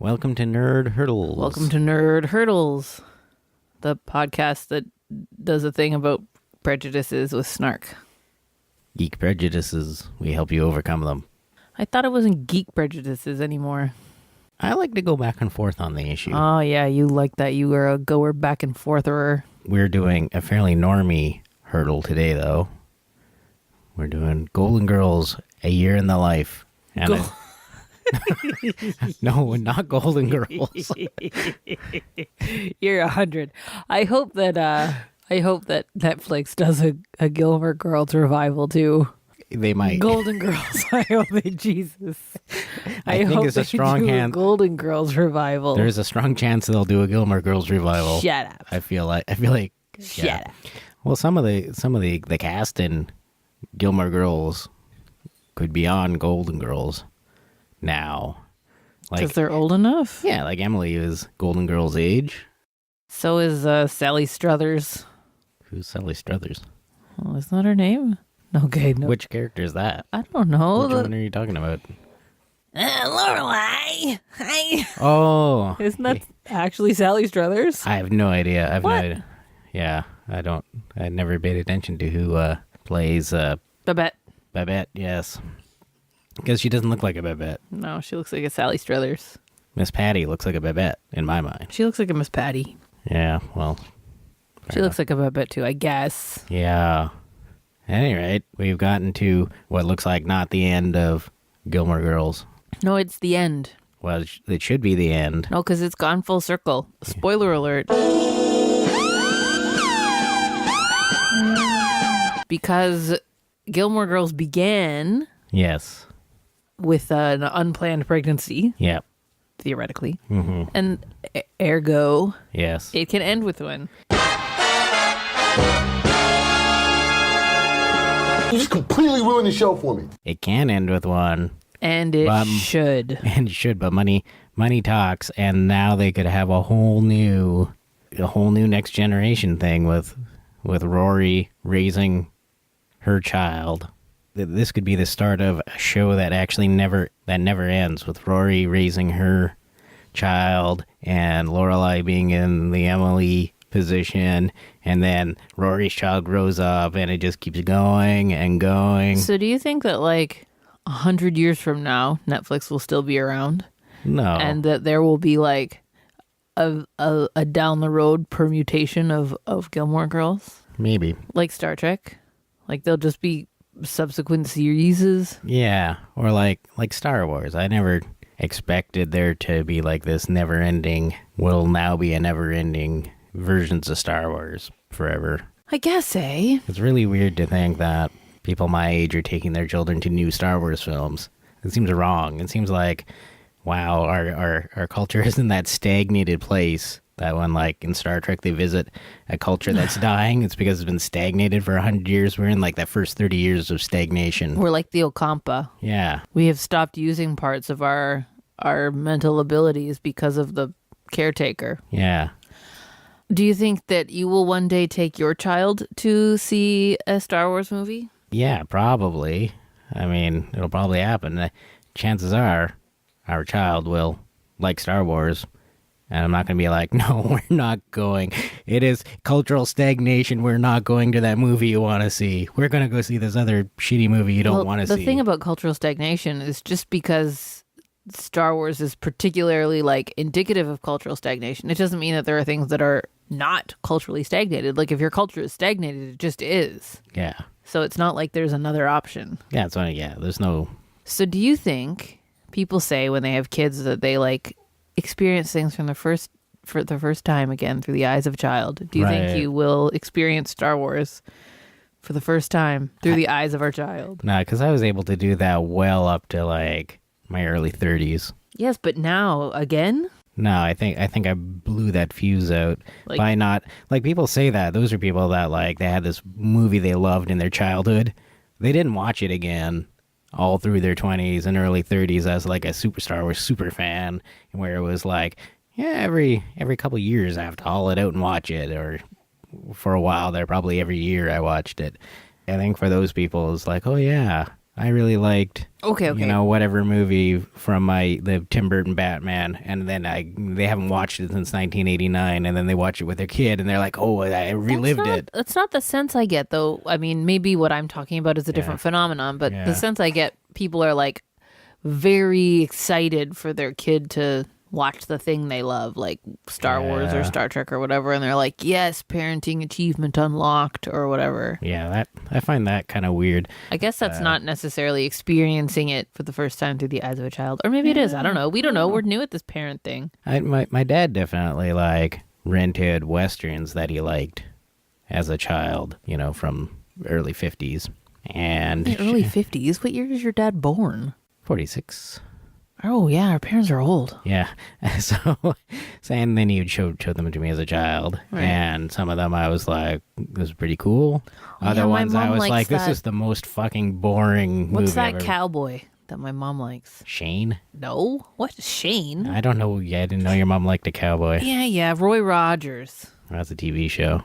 Welcome to Nerd Hurdles. Welcome to Nerd Hurdles, the podcast that does a thing about prejudices with snark. Geek prejudices. We help you overcome them. I thought it wasn't geek prejudices anymore. I like to go back and forth on the issue. Oh, yeah, you like that. You are a goer back and fortherer. We're doing a fairly normie hurdle today, though. We're doing Golden Girls, A Year in the Life. And no, not Golden Girls. You're 100. I hope that Netflix does a Gilmore Girls revival too. They might. Golden Girls. I hope they Jesus. I think it's a strong hand. Golden Girls revival. There's a strong chance they'll do a Gilmore Girls revival. Shut up. I feel like. Shut Yeah. up. Well, some of the cast in Gilmore Girls could be on Golden Girls now. Because they're old enough? Yeah, like Emily is Golden Girls' age. So is Sally Struthers. Who's Sally Struthers? Oh, isn't that her name? Okay, no. Which character is that? I don't know. Which one are you talking about? Lorelai. Hi. Oh. Isn't that actually Sally Struthers? I have no idea. What? No idea. Yeah, I never paid attention to who plays Babette. Babette, yes. Because she doesn't look like a Babette. No, she looks like a Sally Struthers. Miss Patty looks like a Babette, in my mind. She looks like a Miss Patty. Yeah, well. She looks like a Babette too, I guess. Yeah. At any rate, we've gotten to what looks like not the end of Gilmore Girls. No, it's the end. Well, it should be the end. No, because it's gone full circle. Spoiler alert. Because Gilmore Girls began Yes. with an unplanned pregnancy, Yeah. theoretically, Mm-hmm. and ergo, Yes. it can end with one. You just completely ruined the show for me. It can end with one. And it should. And it should, but money talks, and now they could have a whole new next generation thing with Rory raising her child. This could be the start of a show that actually never ends, with Rory raising her child and Lorelai being in the Emily position, and then Rory's child grows up, and it just keeps going and going. So do you think that 100 years from now, Netflix will still be around? No. And that there will be a down the road permutation of Gilmore Girls? Maybe. Like Star Trek? They'll just be subsequent series? Yeah, or like Star Wars. I never expected there to be this never-ending, will now be a never-ending versions of Star Wars forever. I guess, eh? It's really weird to think that people my age are taking their children to new Star Wars films. It seems wrong. It seems like, wow, our culture is in that stagnated place that when, in Star Trek, they visit a culture that's dying, it's because it's been stagnated for 100 years. We're in, that first 30 years of stagnation. We're like the Okampa. Yeah. We have stopped using parts of our mental abilities because of the caretaker. Yeah. Do you think that you will one day take your child to see a Star Wars movie? Yeah, probably. I mean, it'll probably happen. Chances are our child will like Star Wars. And I'm not going to be like, no, we're not going. It is cultural stagnation. We're not going to that movie you want to see. We're going to go see this other shitty movie you don't want to see. The thing about cultural stagnation is just because Star Wars is particularly indicative of cultural stagnation, it doesn't mean that there are things that are not culturally stagnated. If your culture is stagnated, it just is. Yeah. So it's not like there's another option. Yeah, it's funny. Yeah, there's no... So do you think people say when they have kids that they experience things for the first time again through the eyes of a child? Do you think you will experience Star Wars for the first time through the eyes of our child? No, because I was able to do that well up to my early 30s. Yes, but now again? No, I think I blew that fuse out by not people say that those are people that they had this movie they loved in their childhood. They didn't watch it again all through their 20s and early 30s as a super Star Wars super fan, where it was every couple years I have to haul it out and watch it, or for a while there probably every year I watched it. I think for those people it's oh yeah, I really liked, Okay. whatever movie from the Tim Burton Batman, and then they haven't watched it since 1989, and then they watch it with their kid, and they're like, oh, I relived it. That's not the sense I get, though. I mean, maybe what I'm talking about is a different phenomenon, but the sense I get, people are like very excited for their kid to watch the thing they love, like Star Wars or Star Trek or whatever, and they're like, yes, parenting achievement unlocked or whatever. Yeah, I find that kind of weird. I guess that's not necessarily experiencing it for the first time through the eyes of a child. Or maybe it is. I don't know. We don't know. We're new at this parent thing. My dad definitely rented Westerns that he liked as a child, from early 50s. And The early 50s? What year is your dad born? 46. Oh, yeah, our parents are old. Yeah. And then he would show them to me as a child. Right. And some of them I was like, this is pretty cool. Other my ones I mom was likes like, this that. is the most fucking boring movie What's that ever. cowboy that my mom likes? Shane? No? What? Shane? I don't know. Yeah, I didn't know your mom liked a cowboy. Yeah, Roy Rogers. That's a TV show.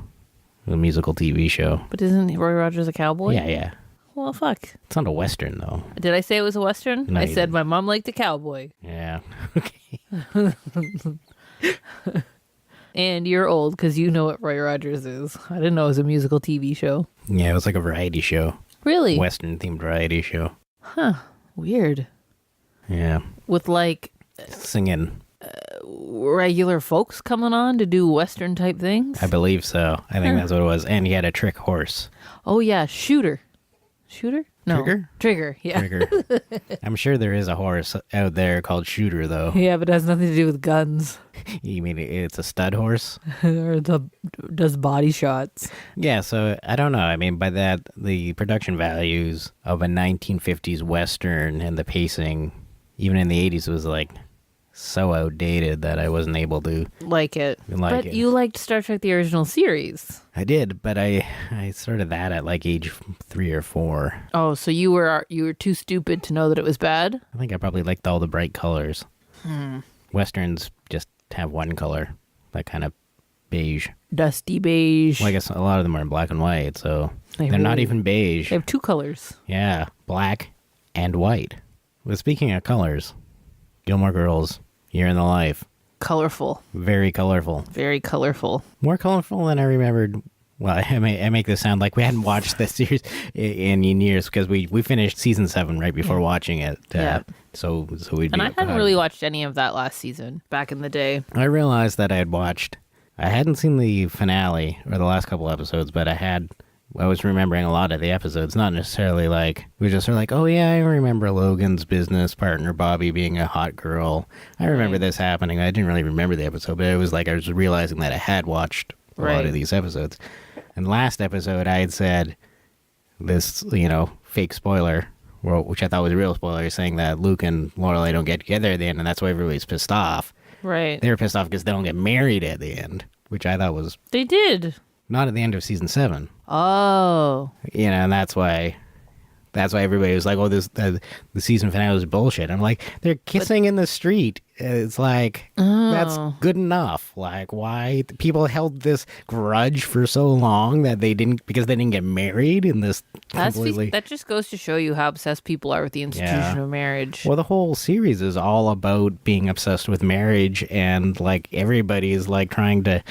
A musical TV show. But isn't Roy Rogers a cowboy? Yeah. Well, fuck. It's not a Western, though. Did I say it was a Western? No, I you said didn't. my mom liked a cowboy. Yeah. Okay. And you're old because you know what Roy Rogers is. I didn't know it was a musical TV show. Yeah, it was like a variety show. Really? Western-themed variety show. Weird. Yeah. With like Singing. regular folks coming on to do Western type things? I believe so. I think that's what it was. And he had a trick horse. Oh, yeah. Shooter? No. Trigger, yeah. Trigger. I'm sure there is a horse out there called Shooter, though. Yeah, but it has nothing to do with guns. You mean it's a stud horse? Or does body shots. Yeah, so I don't know. I mean, by that, the production values of a 1950s Western and the pacing, even in the 80s, was like so outdated that I wasn't able to Like it. like But it. you liked Star Trek the original series. I did, but I started that at like age 3 or 4. Oh, so you were too stupid to know that it was bad? I think I probably liked all the bright colors. Westerns just have one color, that kind of beige. Dusty beige. Well, I guess a lot of them are in black and white, so They they're not really- even beige. They have two colors. Yeah, black and white. But speaking of colors, Gilmore Girls, Year in the Life, Colorful. very colorful. Very colorful. More colorful than I remembered. Well, I make this sound like we hadn't watched this series in years because we finished season 7 right before watching it. Yeah. So we'd And be I hadn't really watched any of that last season back in the day. I realized that I hadn't seen the finale or the last couple episodes, but I was remembering a lot of the episodes, not necessarily like, we were just sort of like, oh yeah, I remember Logan's business partner, Bobby, being a hot girl. I remember this happening. I didn't really remember the episode, but it was like I was realizing that I had watched a lot of these episodes. And last episode, I had said this, fake spoiler, which I thought was a real spoiler, saying that Luke and Lorelai don't get together at the end, and that's why everybody's pissed off. Right. They were pissed off because they don't get married at the end, which I thought was They did. not at the end of season 7. Oh. And that's why everybody was like, oh, the season finale was bullshit. I'm like, they're kissing in the street. It's like, that's good enough. Like, why people held this grudge for so long because they didn't get married in this completely. That just goes to show you how obsessed people are with the institution of marriage. Well, the whole series is all about being obsessed with marriage, and like everybody is like trying to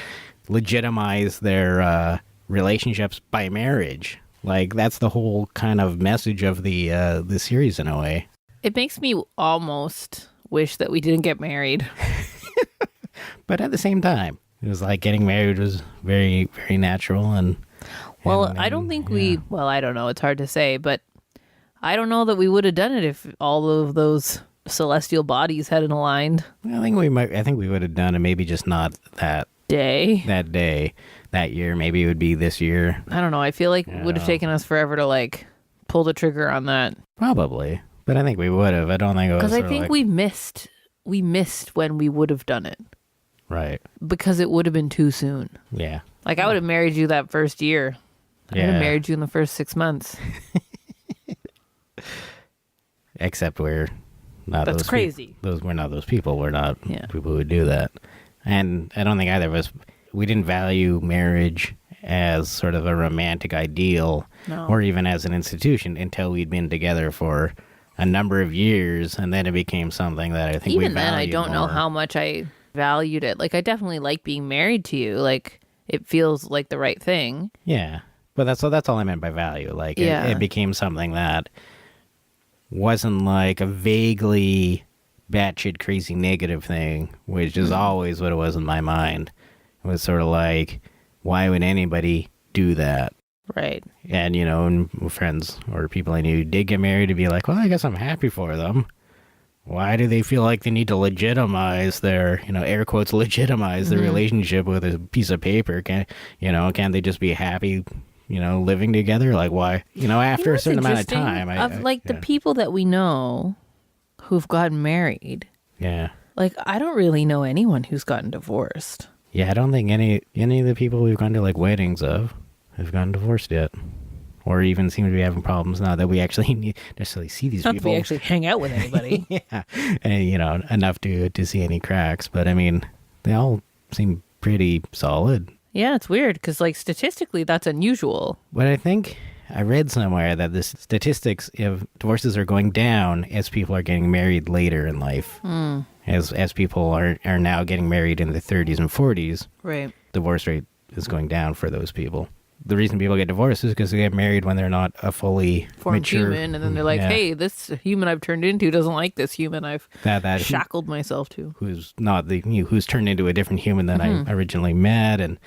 legitimize their relationships by marriage. Like that's the whole kind of message of the series in a way. It makes me almost wish that we didn't get married. But at the same time, it was like getting married was very, very natural. Well, I don't think well, I don't know. It's hard to say, but I don't know that we would have done it if all of those celestial bodies hadn't aligned. I think we would have done it, maybe just not that day, that year. Maybe it would be this year. I don't know. I feel like it would have taken us forever to like pull the trigger on that. Probably, but I think we would have. I don't think it was because I think we missed when we would have done it. Right. Because it would have been too soon. Yeah. Like I would have married you that first year. I would have married you in the first 6 months. Except we're not. That's those crazy. We're not those people. We're not people who would do that. And I don't think either of us. We didn't value marriage as sort of a romantic ideal or even as an institution until we'd been together for a number of years, and then it became something that I think we even then I valued don't know more. how much I valued it. Like, I definitely like being married to you. Like, it feels like the right thing. Yeah, but that's all I meant by value. Like, it became something that wasn't like a vaguely batshit crazy negative thing, which is always what it was in my mind. It was sort of like, why would anybody do that? Right. And, you know, and friends or people I knew did get married to be like, well, I guess I'm happy for them. Why do they feel like they need to legitimize their, you know, air quotes, legitimize their relationship with a piece of paper? Can't they just be happy, you know, living together? Like, why? You know, after a certain amount of time. The people that we know who've gotten married. Yeah. Like, I don't really know anyone who's gotten divorced. Yeah, I don't think any of the people we've gone to, like, weddings of have gotten divorced yet. Or even seem to be having problems now that we actually necessarily see these Not people. that we actually hang out with anybody. Yeah, and, you know, enough to see any cracks. But, I mean, they all seem pretty solid. Yeah, it's weird because, like, statistically, that's unusual. But I think I read somewhere that the statistics of divorces are going down as people are getting married later in life. As people are now getting married in their 30s and 40s. Right. Divorce rate is going down for those people. The reason people get divorced is because they get married when they're not a fully formed mature human, and then they're like, "Hey, this human I've turned into doesn't like this human I've shackled myself to." Who's not who's turned into a different human than I originally met, and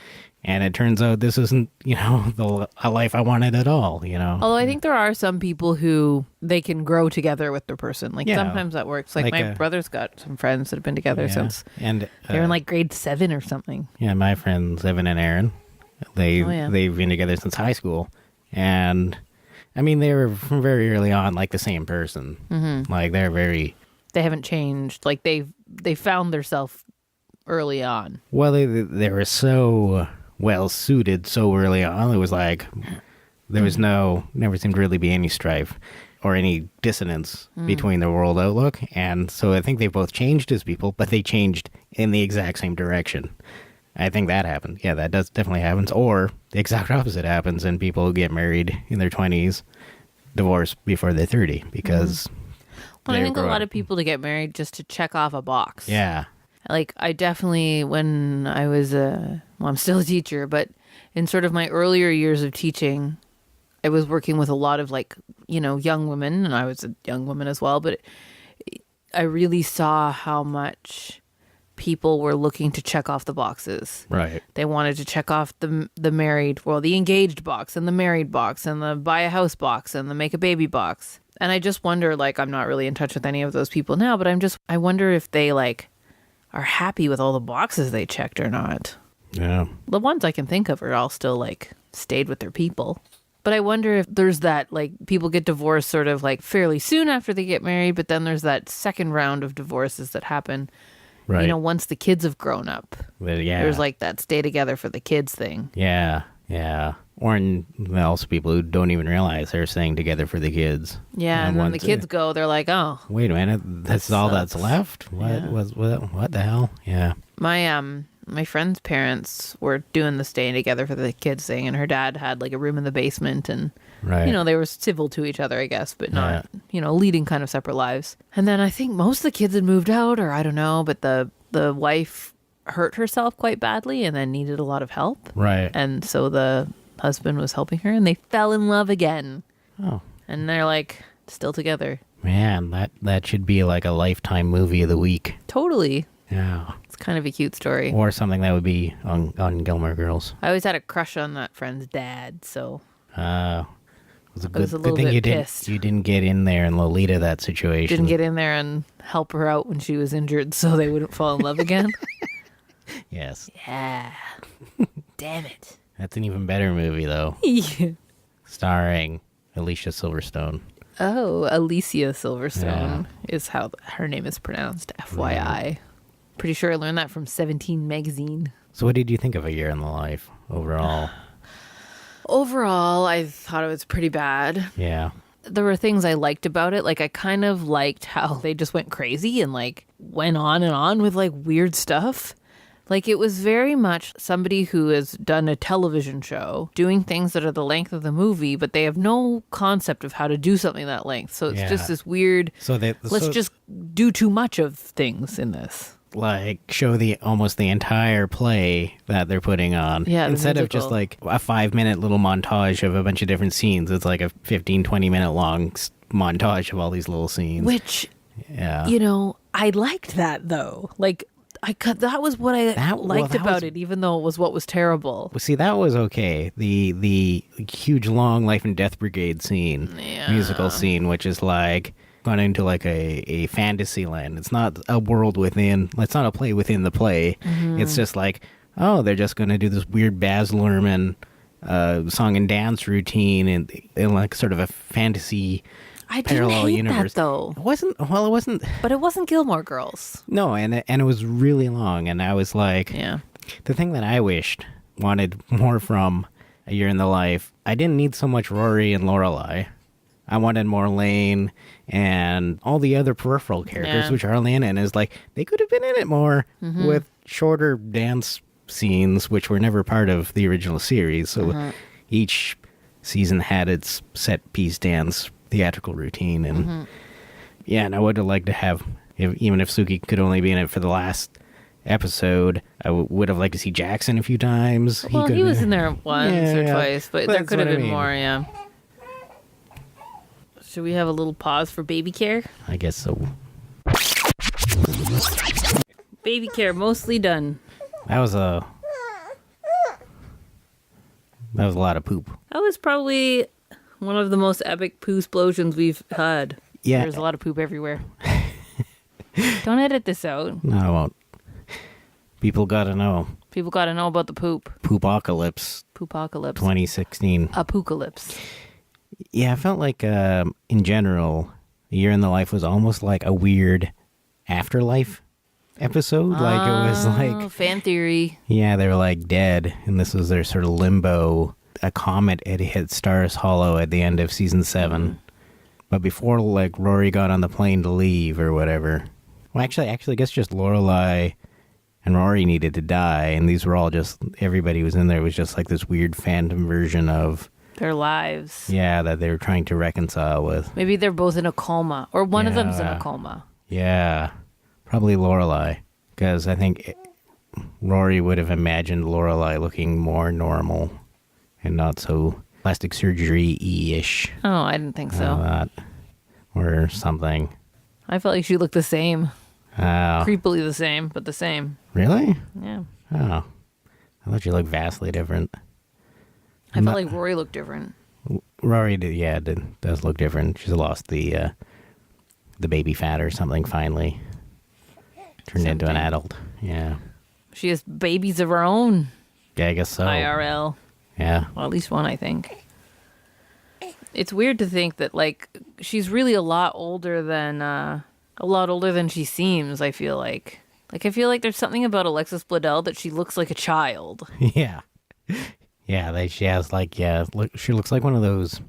it turns out this isn't, you know, a life I wanted at all. You know. Although I think there are some people who they can grow together with their person. Like sometimes that works. Like my brother's got some friends that have been together since they're in like grade 7 or something. Yeah, my friends Evan and Aaron. They've been together since high school, and I mean they were from very early on like the same person. Like they haven't changed. Like they found themselves early on. Well, they were so well suited so early on. It was like there was never seemed to really be any strife or any dissonance between their world outlook, and so I think they both changed as people, but they changed in the exact same direction. I think that happened. Yeah, that definitely happens. Or the exact opposite happens, and people get married in their 20s, divorce before they're 30, because... Well, I think a lot of people to get married just to check off a box. Yeah. Like, I definitely, when I was I'm still a teacher, but in sort of my earlier years of teaching, I was working with a lot of, like, you know, young women, and I was a young woman as well, but I really saw how much people were looking to check off the boxes. Right. They wanted to check off the engaged box and the married box and the buy a house box and the make a baby box. And I just wonder, like, I'm not really in touch with any of those people now, but I wonder if they, like, are happy with all the boxes they checked or not. Yeah. The ones I can think of are all still, like, stayed with their people. But I wonder if there's that, like, people get divorced sort of, like, fairly soon after they get married, but then there's that second round of divorces that happen. Right. You know, once the kids have grown up. There's like that stay together for the kids thing. Yeah, yeah. Or also people who don't even realize they're staying together for the kids. Yeah, and then the kids go, they're like, oh. Wait a minute, that's all that's left? What the hell? Yeah. My friend's parents were doing the staying together for the kids thing, and her dad had like a room in the basement, and you know, they were civil to each other, I guess, but not, you know, leading kind of separate lives. And then I think most of the kids had moved out, or I don't know, but the wife hurt herself quite badly and then needed a lot of help. Right. And so the husband was helping her, and they fell in love again. Oh. And they're like still together. Man, that should be like a Lifetime movie of the week. Totally. Yeah. It's kind of a cute story. Or something that would be on Gilmore Girls. I always had a crush on that friend's dad, so. It was a good thing you didn't get in there and Lolita that situation. Didn't get in there and help her out when she was injured so they wouldn't fall in love again. Yes. Yeah. Damn it. That's an even better movie, though. Yeah. Starring Alicia Silverstone. Oh, Alicia Silverstone is how her name is pronounced, FYI. Pretty sure I learned that from 17 magazine. So what did you think of A Year in the Life overall? Overall, I thought it was pretty bad. Yeah. There were things I liked about it. Like, I kind of liked how they just went crazy and, like, went on and on with, like, weird stuff. Like, it was very much somebody who has done a television show doing things that are the length of the movie, but they have no concept of how to do something that length. So it's just this weird, let's just do too much of things in this. Like, show almost the entire play that they're putting on. Yeah, instead of just like a 5-minute little montage of a bunch of different scenes. It's like a 15-20 minute long montage of all these little scenes. Which, yeah, I liked that though. Like, that was what I liked about it, even though it was what was terrible. Well, see, that was okay. The huge long Life and Death Brigade scene, musical scene, which is like gone into like a fantasy land. It's not a world within. It's not a play within the play. Mm-hmm. It's just like, oh, they're just going to do this weird Baz Luhrmann song and dance routine in like sort of a fantasy. I didn't hate that though. It wasn't. Well, it wasn't. But it wasn't Gilmore Girls. No, and it was really long, and I was like, yeah. The thing that I wanted more from A Year in the Life. I didn't need so much Rory and Lorelai. I wanted more Lane and all the other peripheral characters, which are in it. And it's like they could have been in it more with shorter dance scenes, which were never part of the original series. So each season had its set piece dance theatrical routine, and and I would have liked to have, even if Suki could only be in it for the last episode, I would have liked to see Jackson a few times. Well, he was in there once or twice, but there could have been more. Yeah. Should we have a little pause for baby care? I guess so. Baby care mostly done. That was a lot of poop. That was probably one of the most epic poo explosions we've had. Yeah. There's a lot of poop everywhere. Don't edit this out. No, I won't. People gotta know. People gotta know about the poop. Poopocalypse. Poopocalypse. 2016. Apoocalypse. Yeah, I felt like, in general, A Year in the Life was almost like a weird afterlife episode. Like, it was like... fan theory. Yeah, they were like dead, and this was their sort of limbo. A comet had hit Stars Hollow at the end of season 7. But before, like, Rory got on the plane to leave or whatever. Well, actually, I guess just Lorelai and Rory needed to die, and these were all just... Everybody who was in there was just like this weird phantom version of... their lives. Yeah, that they were trying to reconcile with. Maybe they're both in a coma, or one of them's in a coma. Yeah, probably Lorelai, because I think Rory would have imagined Lorelai looking more normal and not so plastic surgery-ish. Oh, I didn't think so. Or something. I felt like she looked the same. Oh. Creepily the same, but the same. Really? Yeah. Oh. I thought you looked vastly different. I felt like Rory looked different. Rory does look different. She's lost the baby fat or something finally. Turned into an adult. Yeah. She has babies of her own. Yeah, I guess so. IRL. Yeah. Well, at least one, I think. It's weird to think that, like, she's really a lot older than she seems, I feel like. Like, I feel like there's something about Alexis Bledel that she looks like a child. Yeah. Yeah, she has like, she looks like one of those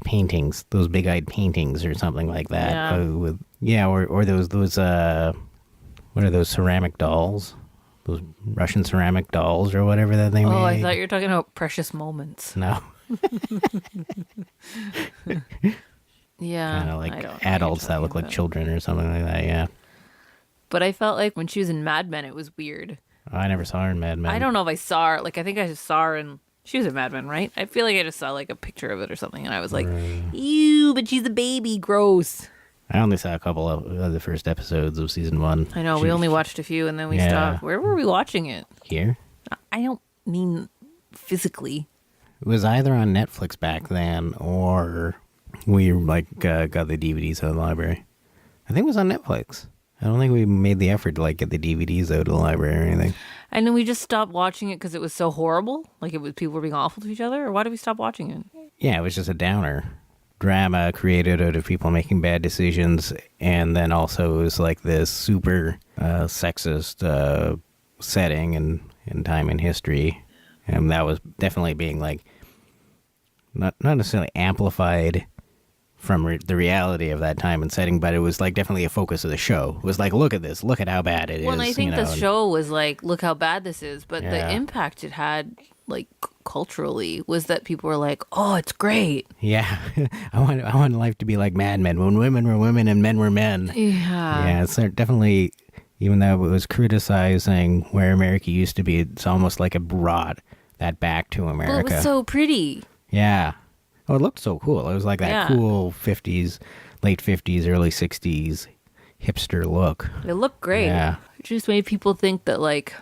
paintings, those big-eyed paintings or something like that. Yeah. Or those what are those ceramic dolls? Those Russian ceramic dolls or whatever that they made. Oh, I thought you were talking about Precious Moments. No. Yeah. Kind of like adults that look like children or something like that, yeah. But I felt like when she was in Mad Men, it was weird. Oh, I never saw her in Mad Men. I don't know if I saw her. Like, I think I just saw her in... She was in Mad Men, right? I feel like I just saw, like, a picture of it or something, and I was like, ew, but she's a baby. Gross. I only saw a couple of the first episodes of season 1. I know, we only watched a few, and then we stopped. Where were we watching it? Here? I don't mean physically. It was either on Netflix back then, or we, like, got the DVDs out of the library. I think it was on Netflix. I don't think we made the effort to, like, get the DVDs out of the library or anything. And then we just stopped watching it because it was so horrible? Like, it was people were being awful to each other? Or why did we stop watching it? Yeah, it was just a downer. Drama created out of people making bad decisions, and then also it was like this super sexist setting and time in history. And that was definitely being, like, not necessarily amplified from the reality of that time and setting, but it was like definitely a focus of the show. It was like, look at this, look at how bad it is. Well, and I think you know, the show was like, look how bad this is, but Yeah. the impact it had, like culturally, was that people were like, oh, it's great. Yeah, I want life to be like Mad Men, when women were women and men were men. Yeah. It's definitely, even though it was criticizing where America used to be, it's almost like it brought that back to America. Well, it was so pretty. Yeah. Oh, it looked so cool. It was like that Yeah. cool 50s, late 50s, early 60s hipster look. It looked great. Yeah. It just made people think that, like,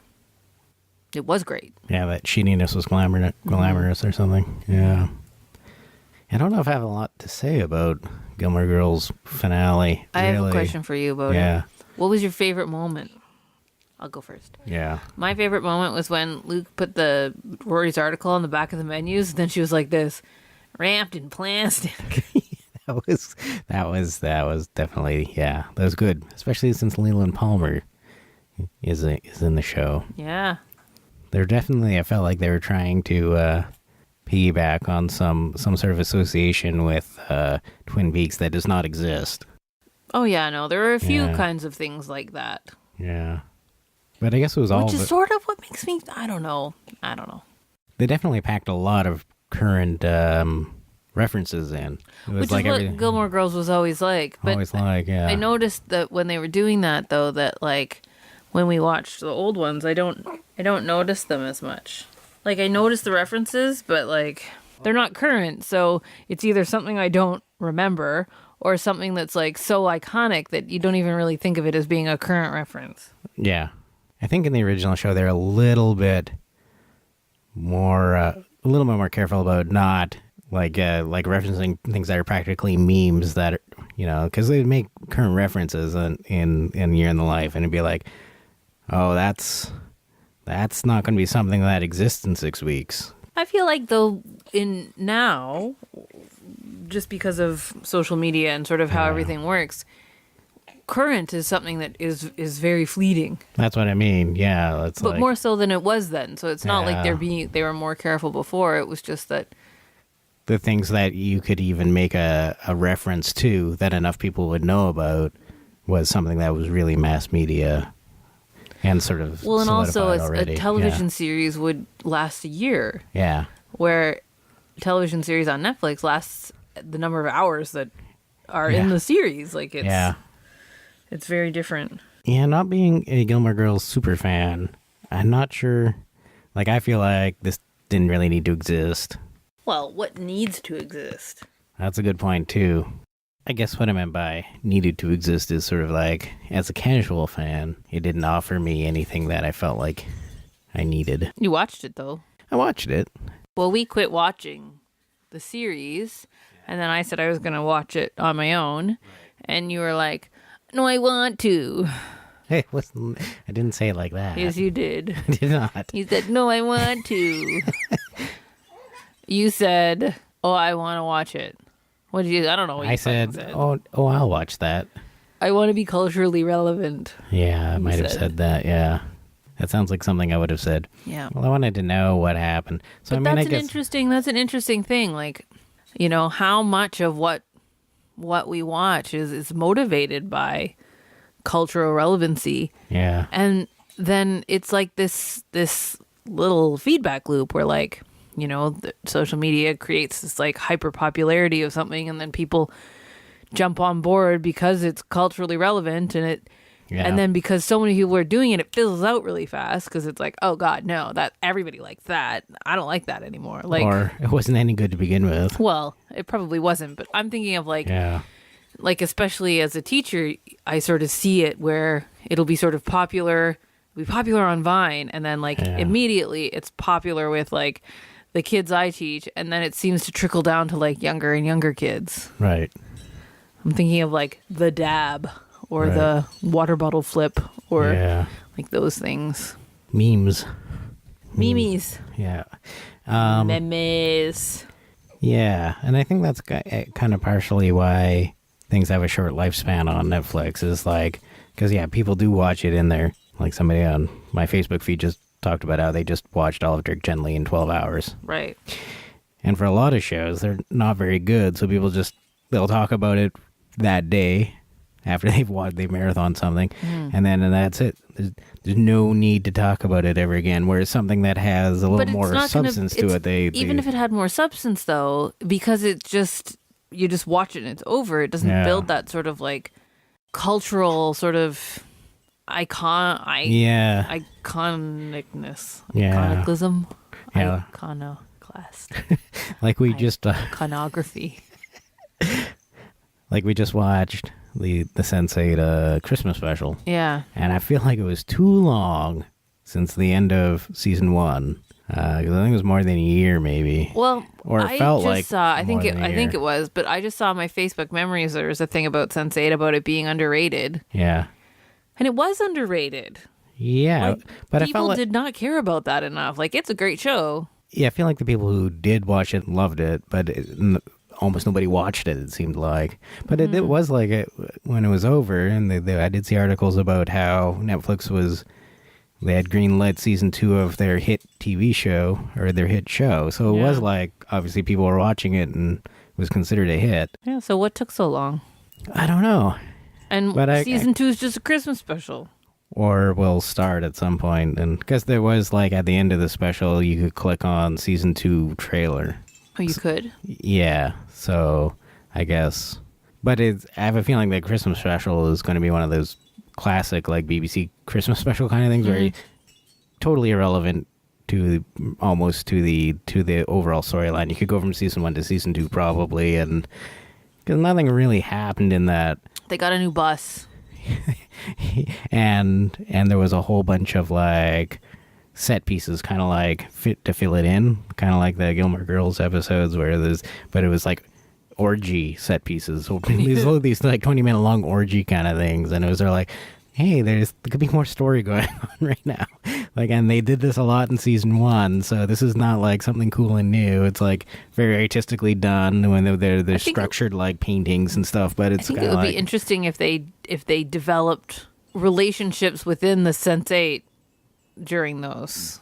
it was great. Yeah, that shittiness was glamorous or something. Yeah. I don't know if I have a lot to say about Gilmore Girls finale. I have really. a question for you about Yeah. it. What was your favorite moment? I'll go first. Yeah. My favorite moment was when Luke put the Rory's article on the back of the menus, and then she was like this, wrapped in plastic. That was definitely, yeah, that was good, especially since Leland Palmer is in the show. Yeah. They're definitely, I felt like they were trying to piggyback on some sort of association with Twin Peaks that does not exist. Oh, yeah, no, there were a few Yeah. kinds of things like that. Yeah. But I guess it was all Which is sort of what makes me, I don't know. They definitely packed a lot of current references in. It was Which like is what everything, Gilmore Girls was always like. But always like, yeah. I noticed that when they were doing that, though, that, like, when we watched the old ones, I don't notice them as much. Like, I notice the references, but, like, they're not current, so it's either something I don't remember or something that's, like, so iconic that you don't even really think of it as being a current reference. Yeah. I think in the original show they're a little bit more careful about not like referencing things that are practically memes that are, you know, because they make current references in Year in the Life, and it'd be like, oh, that's not going to be something that exists in 6 weeks. I feel like, though, in now, just because of social media and sort of how everything works, current is something that is very fleeting. That's what I mean. Yeah, it's But like, more so than it was then. So it's not like Yeah. they were more careful before. It was just that. the things that you could even make a reference to that enough people would know about was something that was really mass media and sort of Well, and also solidified a already. television series would last a year, Yeah. where a television series on Netflix lasts the number of hours that are in Yeah. the series. Like it's very different. Yeah, not being a Gilmore Girls super fan, I'm not sure. Like, I feel like this didn't really need to exist. Well, what needs to exist? That's a good point, too. I guess what I meant by needed to exist is sort of like, as a casual fan, it didn't offer me anything that I felt like I needed. You watched it, though. I watched it. Well, we quit watching the series, and then I said I was going to watch it on my own, and you were like, no, I want to. Hey, I didn't say it like that. Yes, you did. I did not. You said, no, I want to. You said, oh, I want to watch it. What did you? I don't know what you I said, said. oh, I'll watch that. I want to be culturally relevant. Yeah, I might have said. said that, yeah. That sounds like something I would have said. Yeah. Well, I wanted to know what happened. So, But I mean, that's I guess... that's an interesting thing. Like, you know, how much of what we watch is motivated by cultural relevancy. Yeah. And then it's like this little feedback loop where, like, you know, the social media creates this like hyper popularity of something, and then people jump on board because it's culturally relevant, and and then because so many people are doing it, it fizzles out really fast because it's like, oh god, no, that everybody likes that. I don't like that anymore. Like, or it wasn't any good to begin with. well, it probably wasn't, but I'm thinking of like, Yeah. like especially as a teacher, I sort of see it where it'll be sort of popular, on Vine, and then like immediately it's popular with like the kids I teach, and then it seems to trickle down to like younger and younger kids. Right. I'm thinking of like the dab or Right. the water bottle flip or Yeah. like those things. Memes. Memes. Yeah. Memes. Yeah. And I think that's kind of partially why things have a short lifespan on Netflix, is like, because, yeah, people do watch it in there. Like somebody on my Facebook feed just talked about how they just watched all of Dirk Gently in 12 hours. Right. And for a lot of shows, they're not very good, so people just, they'll talk about it that day after they've marathon something, and then that's it. There's no need to talk about it ever again. Whereas something that has a little more substance to it, even if it had more substance, though, because you just watch it and it's over. It doesn't build that sort of like cultural sort of iconicness, iconicalism, iconoclast, like we just iconography. Like we just watched the Sense8 Christmas special. Yeah. And I feel like it was too long since the end of season 1. Because I think it was more than a year, maybe. Well, or it felt like I think it was, but I just saw my Facebook memories. There was a thing about Sense8 about it being underrated. Yeah. And it was underrated. Yeah. Like, but I people felt like, did not care about that enough. Like, it's a great show. Yeah, I feel like the people who did watch it loved it, but almost nobody watched it seemed like. But it was like when it was over, and I did see articles about how Netflix they had greenlit season 2 of their hit TV show, or their hit show, so it was like obviously people were watching it and it was considered a hit. Yeah, so what took so long? I don't know. And season 2 is just a Christmas special. Or will start at some point, and because there was like at the end of the special you could click on season 2 trailer. Oh, you could? Yeah, so I guess. But I have a feeling that Christmas special is going to be one of those classic, like, BBC Christmas special kind of things, where totally irrelevant almost to the overall storyline. You could go from season 1 to season 2 probably, and because nothing really happened in that. They got a new bus. and there was a whole bunch of, like, set pieces, kind of like to fill it in, kind of like the Gilmore Girls episodes but it was like orgy set pieces. So these like 20-minute long orgy kind of things, and it was like, hey, there could be more story going on right now. Like, and they did this a lot in season 1, so this is not like something cool and new. It's like very artistically done when they're structured like paintings and stuff. But it's I think it would be interesting if they developed relationships within the Sense8 during those.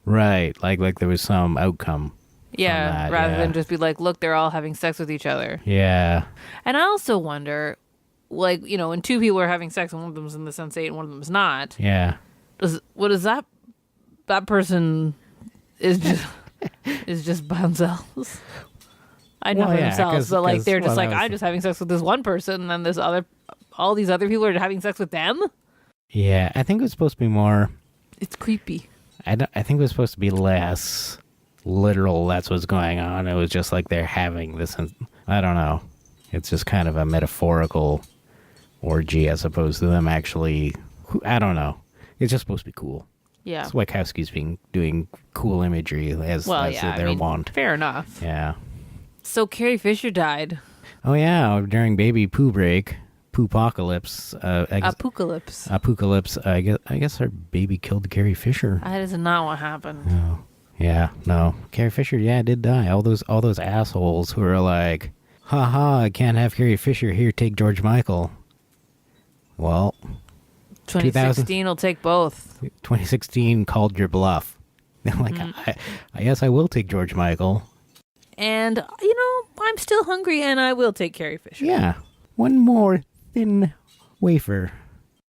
Right, like there was some outcome. Yeah, rather than just be like, look, they're all having sex with each other. Yeah. And I also wonder, like, when 2 people are having sex and one of them's in the Sense8 and one of them's not. Yeah. What is that person is just by themselves. I know for themselves. So like they're just like, I'm just having sex with this one person, and then all these other people are having sex with them. Yeah, I think it was supposed to be more. It's creepy. I think it was supposed to be less literal. That's what's going on. It was just like they're having this. I don't know. It's just kind of a metaphorical orgy as opposed to them actually. I don't know. It's just supposed to be cool. Yeah. It's Wachowski's doing cool imagery as their wont. Fair enough. Yeah. So Carrie Fisher died. Oh yeah, during baby poo break. Apoocalypse. Apoocalypse. I guess her baby killed Carrie Fisher. That is not what happened. No. Yeah, no. Carrie Fisher, did die. All those assholes who are like, haha, I can't have Carrie Fisher. Here, take George Michael. Well, 2016 will take both. 2016 called your bluff. I'm like, I guess I will take George Michael. And, I'm still hungry and I will take Carrie Fisher. Yeah. One more thin wafer.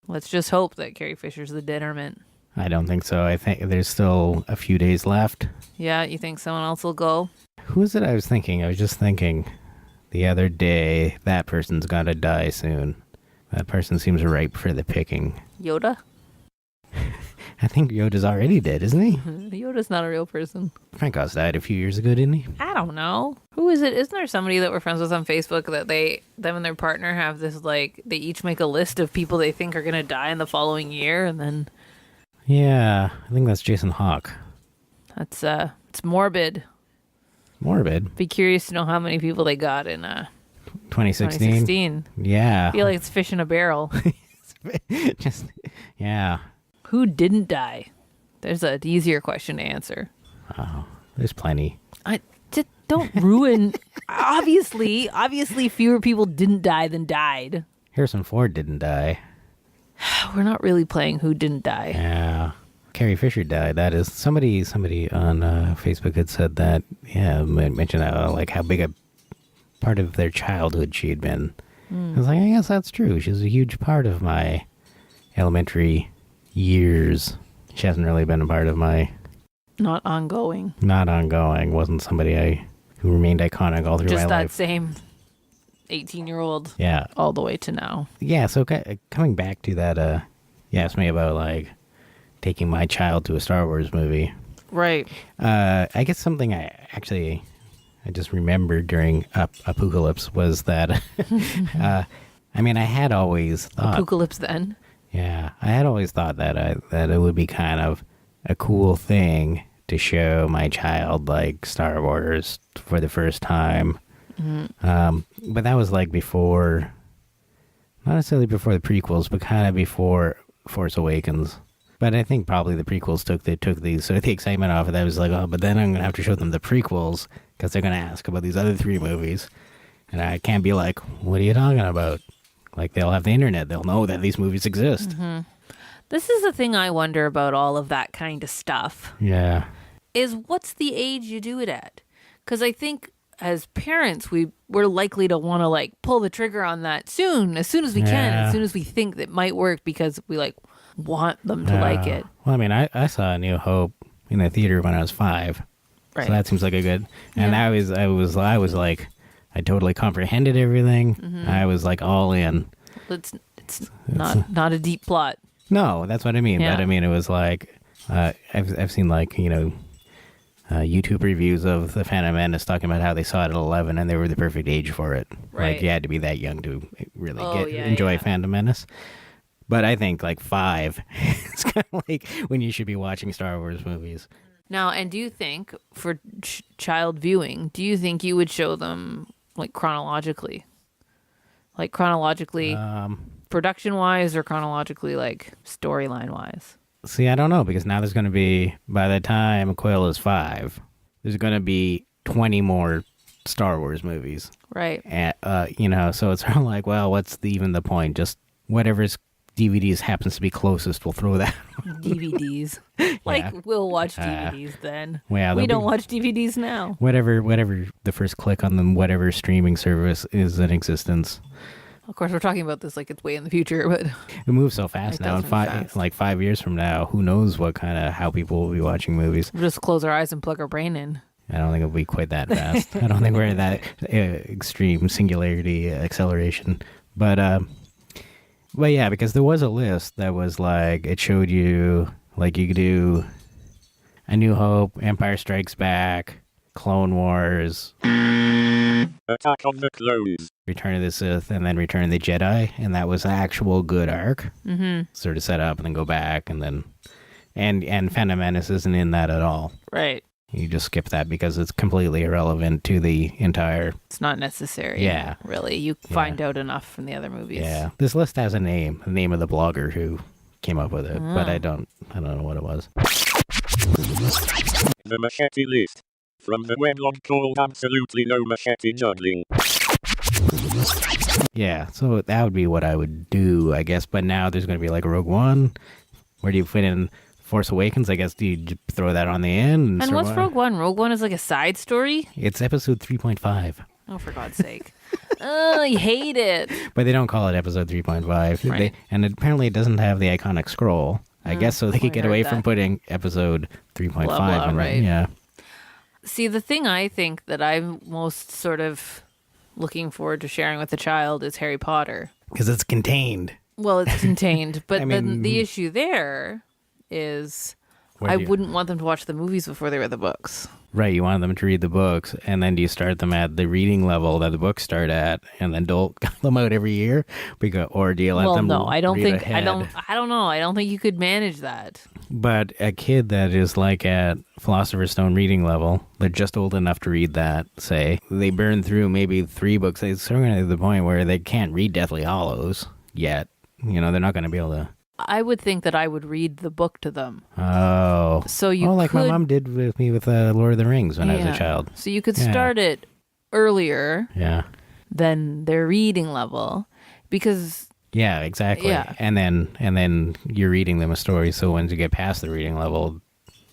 Let's just hope that Carrie Fisher's the dinnerman. I don't think so. I think there's still a few days left. Yeah, you think someone else will go? Who is it I was thinking? I was just thinking the other day, that person's got to die soon. That person seems ripe for the picking. Yoda? I think Yoda's already dead, isn't he? Yoda's not a real person. Frank Oz died a few years ago, didn't he? I don't know. Who is it? Isn't there somebody that we're friends with on Facebook that them and their partner have this, like, they each make a list of people they think are going to die in the following year, and then... Yeah, I think that's Jason Hawk. That's, it's morbid. Morbid? Be curious to know how many people they got in, 2016? Yeah. I feel like it's fish in a barrel. Yeah. Who didn't die? There's an easier question to answer. Oh, there's plenty. Don't ruin. Obviously, fewer people didn't die than died. Harrison Ford didn't die. We're not really playing who didn't die. Yeah. Carrie Fisher died. That is somebody on Facebook had said that. Yeah, mentioned like how big a part of their childhood she had been. I was like, I guess that's true. She's a huge part of my elementary years. She hasn't really been a part of my... Not ongoing. Not ongoing. Wasn't somebody who remained iconic all through my life. Just that same 18-year-old. Yeah. All the way to now. Yeah, so coming back to that, you asked me about, like, taking my child to a Star Wars movie. Right. I guess something I just remembered during Apoocalypse was that, I mean, I had always thought... Apoocalypse then? Yeah, I had always thought that that it would be kind of a cool thing to show my child, like, Star Wars for the first time. But that was, like, before... Not necessarily before the prequels, but kind of before Force Awakens. But I think probably the prequels took the excitement off of that. It was like, oh, but then I'm going to have to show them the prequels because they're going to ask about these other 3 movies. And I can't be like, what are you talking about? Like, they'll have the internet. They'll know that these movies exist. This is the thing I wonder about all of that kind of stuff. Yeah. Is what's the age you do it at? Because I think as parents, we're likely to want to, like, pull the trigger on that as soon as we can, as soon as we think that might work because we, like, want them to like it. Well, I mean, I saw A New Hope in the theater when I was 5. Right. So that seems like a good... And I was like... I totally comprehended everything. I was like all in. It's not a deep plot. No, that's what I mean. Yeah. But I mean, it was like I've seen, like, you know, YouTube reviews of The Phantom Menace talking about how they saw it at 11 and they were the perfect age for it. Right. Like, you had to be that young to really enjoy Phantom Menace. But I think, like, 5 is kind of like when you should be watching Star Wars movies. Now, and do you think for child viewing, do you think you would show them, like, chronologically? Like, chronologically, production-wise, or chronologically, like, storyline-wise? See, I don't know, because now there's going to be, by the time Quill is 5, there's going to be 20 more Star Wars movies. Right. And, you know, so it's sort of like, well, what's even the point? Just whatever's DVDs happens to be closest, we'll throw that on. DVDs. Like, we'll watch DVDs then. Well, we don't watch DVDs now. Whatever the first click on them, whatever streaming service is in existence. Of course, we're talking about this like it's way in the future, but it moves so fast now. And like 5 years from now, who knows how people will be watching movies. We'll just close our eyes and plug our brain in. I don't think it'll be quite that fast. I don't think we're at that extreme singularity acceleration. But yeah, because there was a list that was like, it showed you, like, you could do A New Hope, Empire Strikes Back, Clone Wars, Attack of the Clones, Return of the Sith, and then Return of the Jedi, and that was an actual good arc. Sort of set up and then go back, and then and Phantom Menace isn't in that at all. Right. You just skip that because it's completely irrelevant to the entire... It's not necessary. Yeah. Really. You find out enough from the other movies. Yeah. This list has a name. The name of the blogger who came up with it. But I don't know what it was. The Machete List. From the weblog called Absolutely No Machete Juggling. Yeah. So that would be what I would do, I guess. But now there's going to be like Rogue One. Where do you fit in Force Awakens? I guess, do you throw that on the end? And what's Rogue One? Rogue One is like a side story? It's episode 3.5. Oh, for God's sake. Oh, I hate it. But they don't call it episode 3.5. Right. And apparently it doesn't have the iconic scroll. I guess so they could get away from putting episode 3.5. Blah, blah, right. Yeah. See, the thing I think that I'm most sort of looking forward to sharing with the child is Harry Potter. Because it's contained. Well, it's contained. But I mean, the issue there is I wouldn't want them to watch the movies before they read the books. Right, you want them to read the books, and then do you start them at the reading level that the books start at, and then dole them out every year? Or do you let them no, I don't read think ahead? I don't know. I don't think you could manage that. But a kid that is like at Philosopher's Stone reading level, they're just old enough to read that, say. They burn through maybe 3 books. It's sort of to the point where they can't read Deathly Hallows yet. You know, they're not going to be able to... I would think that I would read the book to them. Oh. So you like my mom did with me with Lord of the Rings when I was a child. So you could start it earlier than their reading level because... Yeah, exactly. Yeah. And then you're reading them a story, so once you get past the reading level,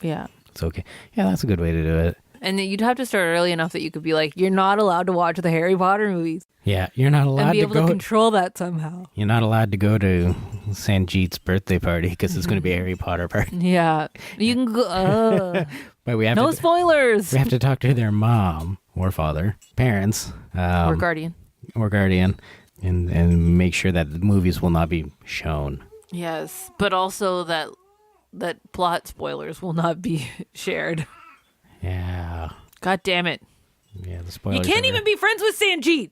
yeah, it's okay. Yeah, that's a good way to do it. And then you'd have to start early enough that you could be like, you're not allowed to watch the Harry Potter movies. Yeah, you're not allowed and be to able go. to control that somehow. You're not allowed to go to Sanjeet's birthday party because it's going to be a Harry Potter party. Yeah. You can go. But we have No to, spoilers. we have to talk to their mom or father, parents, Or guardian. or guardian, and make sure that the movies will not be shown. Yes. But also that plot spoilers will not be shared. Yeah. God damn it. Yeah, the spoilers. You can't even be friends with Sanjeet.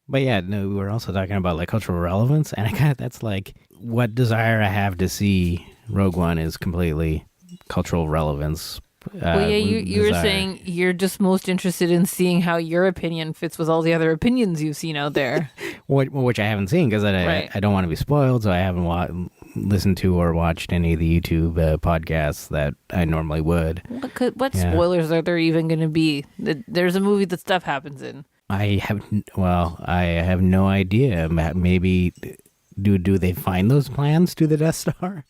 But yeah, no, we were also talking about like cultural relevance, and that's like what desire I have to see Rogue One is completely cultural relevance. Well, yeah, you were saying you're just most interested in seeing how your opinion fits with all the other opinions you've seen out there. Which I haven't seen because Right. I don't want to be spoiled, so I haven't listened to or watched any of the YouTube podcasts that I normally would. What spoilers are there even going to be? There's a movie that stuff happens in. I have no idea. Maybe do they find those plans to the Death Star?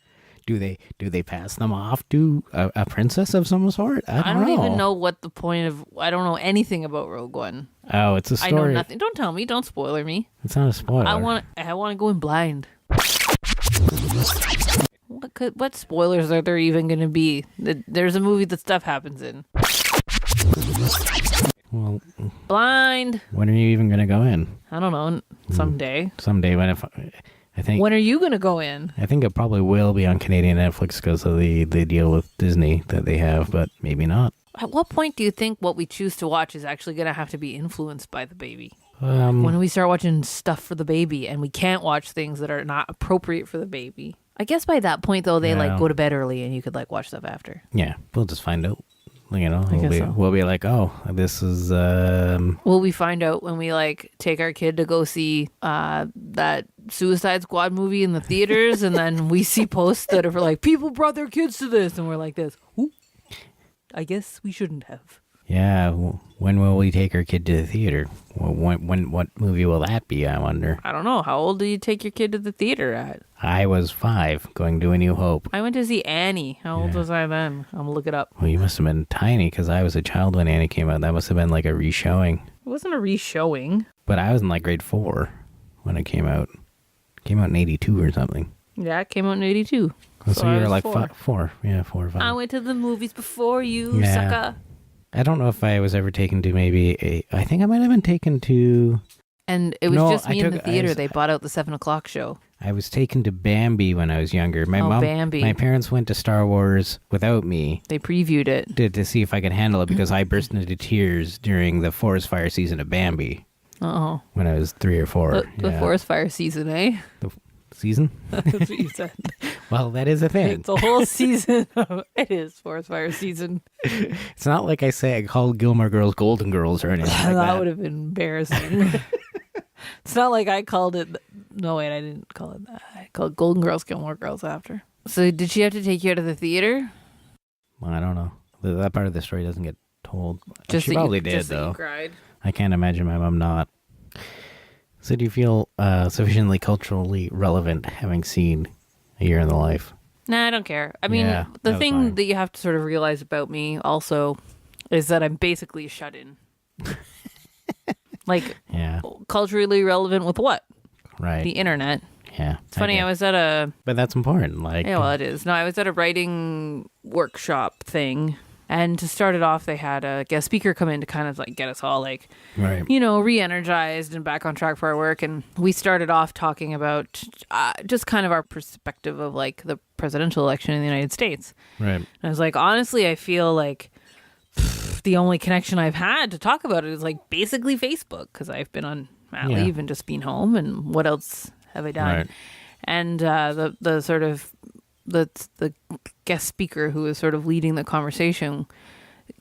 Do they pass them off to a princess of some sort? I don't know. Even know what the point of. I don't know anything about Rogue One. Oh, it's a story. I know nothing. Don't tell me. Don't spoiler me. It's not a spoiler. I want to go in blind. What spoilers are there even going to be? There's a movie that stuff happens in. Well, Blind. when are you even going to go in? I don't know. Someday. Someday, I think. When are you going to go in? I think it probably will be on Canadian Netflix because of the deal with Disney that they have, but maybe not. At what point do you think what we choose to watch is actually going to have to be influenced by the baby? Um, When we start watching stuff for the baby and we can't watch things that are not appropriate for the baby. I guess by that point, though, they Yeah. go to bed early and you could watch stuff after. Yeah, we'll just find out. so. We'll be like, oh, this is. Will we find out when we take our kid to go see that Suicide Squad movie in the theaters, and then we see posts that are like, people brought their kids to this, and we're like this. Ooh, I guess we shouldn't have. Yeah, when will we take our kid to the theater? What movie will that be, I wonder? I don't know. How old do you take your kid to the theater at? I was 5, going to A New Hope. I went to see Annie. How old was I then? I'm gonna look it up. Well, you must have been tiny, because I was a child when Annie came out. That must have been like a re-showing. It wasn't a re-showing. But I was in grade 4 when it came out. It came out in 82 or something. Yeah, it came out in 82. So you were like 4. 4. Yeah, 4 or 5. I went to the movies before you, Yeah. sucker. I don't know if I was ever taken to I think I might have been taken to... And it was No, just me in the I theater. was- They bought out the 7 o'clock show. I was taken to Bambi when I was younger. My mom, Bambi. My parents went to Star Wars without me They previewed it. to see if I could handle it because I burst into tears during the forest fire season of Bambi Uh-oh. when I was 3 or 4. The forest fire season, eh? Season? That's what you said. Well, that is a thing. It's a whole season. It is forest fire season. It's not like I called Gilmore Girls Golden Girls or anything like That that. would have been embarrassing. It's not like I called it. No, wait, I didn't call it that. I called Golden Girls Gilmore Girls after. So did she have to take you out of the theater? Well, I don't know. That part of the story doesn't get told. Just She that you- probably did, just that you though. cried. I can't imagine my mom not. So do you feel sufficiently culturally relevant having seen A Year in the Life? Nah, I don't care. I mean, Yeah, the that's thing fine. that you have to sort of realize about me also is that I'm basically shut in. Yeah, Culturally relevant with what? right. The internet. Yeah. It's funny, I was at But that's important. yeah, well, it is. No, I was at a writing workshop thing. And to start it off, they had a guest speaker come in to kind of get us all right. re-energized and back on track for our work. And we started off talking about just kind of our perspective of the presidential election in the United States. Right. And I was like, honestly, I feel like the only connection I've had to talk about it is basically Facebook, because I've been on mat leave and just been home, and what else have I done? Right. And the sort of the guest speaker who was sort of leading the conversation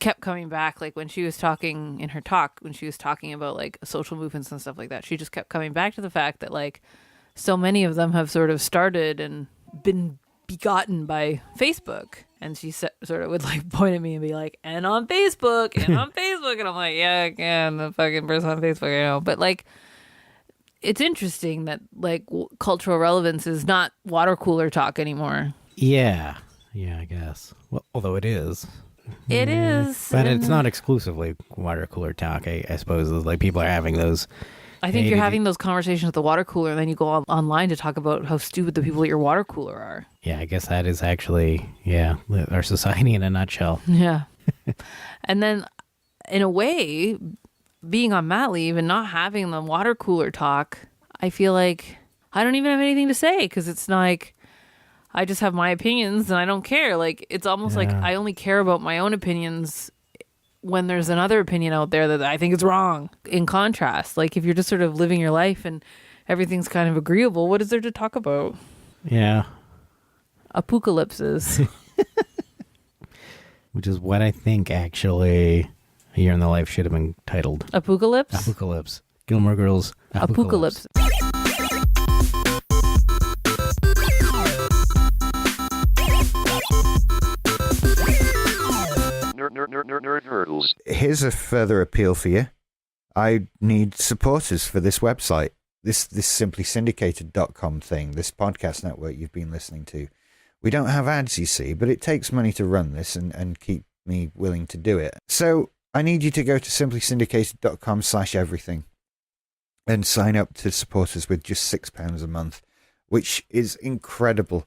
kept coming back, when she was talking in her talk, when she was talking about social movements and stuff like that. She just kept coming back to the fact that so many of them have sort of started and been begotten by Facebook. And she sort of would point at me and be like, and on Facebook, and on Facebook. And I'm like, yeah, and the fucking person on Facebook, I know. But it's interesting that cultural relevance is not water cooler talk anymore. Yeah. Yeah, I guess. Well, although it is. It is. But it's not exclusively water cooler talk, I suppose. Like people are having those. I think you're having those conversations at the water cooler, and then you go online to talk about how stupid the people at your water cooler are. Yeah, I guess that is actually, our society in a nutshell. Yeah. And then, in a way, being on mat leave and not having the water cooler talk, I feel like I don't even have anything to say because it's like I just have my opinions and I don't care. Like, it's almost like I only care about my own opinions when there's another opinion out there that I think is wrong. In contrast, like if you're just sort of living your life and everything's kind of agreeable, what is there to talk about? Yeah. Apoocalypses. Which is what I think actually A Year in the Life should have been titled. Apoocalypse? Apoocalypse. Gilmore Girls. Apoocalypse. Nerd. Here's a further appeal for you. I need supporters for this website. This simplysyndicated.com thing, this podcast network you've been listening to. We don't have ads, you see, but it takes money to run this and keep me willing to do it. So I need you to go to simplysyndicated.com/everything and sign up to support us with just £6 a month, which is incredible.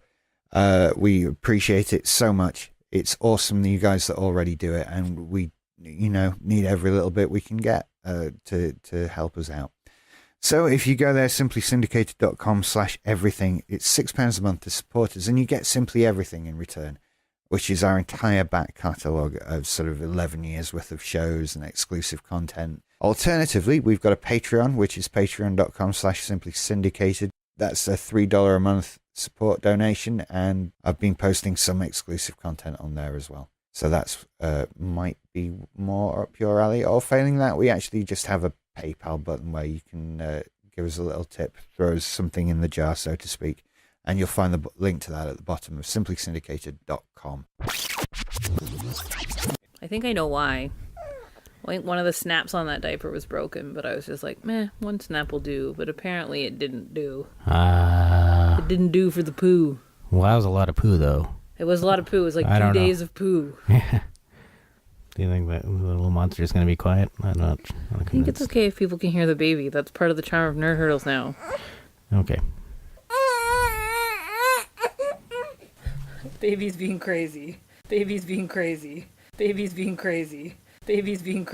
We appreciate it so much. It's awesome, you guys that already do it, and we, need every little bit we can get to help us out. So if you go there, simplysyndicated.com/everything, it's £6 a month to support us, and you get simply everything in return, which is our entire back catalogue of sort of 11 years worth of shows and exclusive content. Alternatively, we've got a Patreon, which is patreon.com/simplysyndicated. That's a $3 a month support donation, and I've been posting some exclusive content on there as well. So that's might be more up your alley. Or failing that, we actually just have a PayPal button where you can give us a little tip, throw us something in the jar, so to speak, and you'll find the link to that at the bottom of simplysyndicated.com. I think I know why. I think one of the snaps on that diaper was broken, but I was just like, meh, one snap will do. But apparently it didn't do. It didn't do for the poo. Well, that was a lot of poo, though. It was a lot of poo. It was like 2 days of poo. Yeah. Do you think that the little monster is going to be quiet? I'm not convinced. I think it's okay if people can hear the baby. That's part of the charm of Nerd Hurdles now. Okay. Baby's being crazy. Baby's being crazy. Baby's being crazy. Baby's being crazy.